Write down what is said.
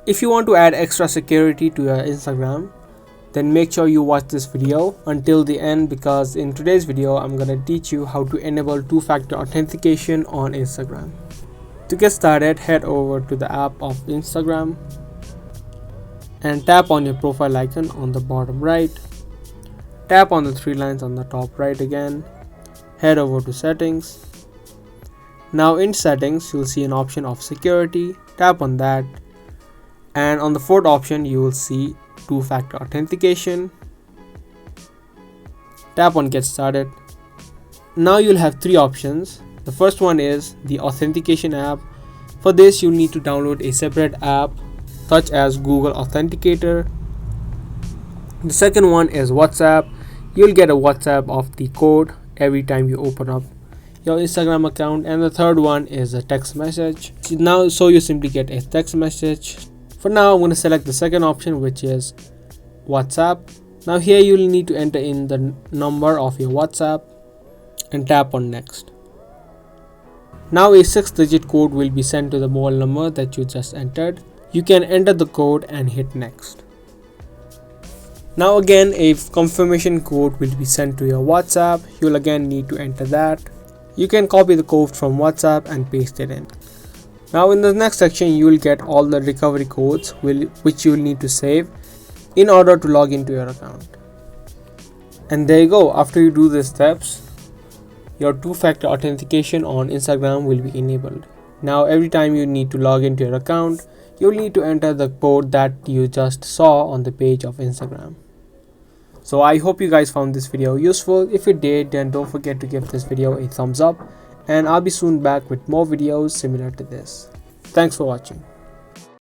If you want to add extra security to your Instagram, then make sure you watch this video until the end, because in today's video I'm gonna teach you how to enable two-factor authentication on Instagram. To get started, head over to the app of Instagram and tap on your profile icon on the bottom right. Tap on the three lines on the top right again. Head over to settings. Now in settings, you'll see an option of security. Tap on that. And on the fourth option, you will see two-factor authentication. Tap on get started. Now you'll have three options. The first one is the authentication app. For this, you'll need to download a separate app such as Google Authenticator. The second one is WhatsApp. You'll get a WhatsApp of the code every time you open up your Instagram account. And the third one is a text message. So you simply get a text message. For now, I'm going to select the second option, which is WhatsApp. Now here you'll need to enter in the number of your WhatsApp and tap on next. Now a 6-digit code will be sent to the mobile number that you just entered. You can enter the code and hit next. Now again, a confirmation code will be sent to your WhatsApp. You'll again need to enter that. You can copy the code from WhatsApp and paste it in. Now in the next section, you will get all the recovery codes which you will need to save in order to log into your account. And there you go. After you do these steps, your two-factor authentication on Instagram will be enabled. Now every time you need to log into your account, you'll need to enter the code that you just saw on the page of Instagram. So I hope you guys found this video useful. If you did, then don't forget to give this video a thumbs up, and I'll be soon back with more videos similar to this. Thanks for watching.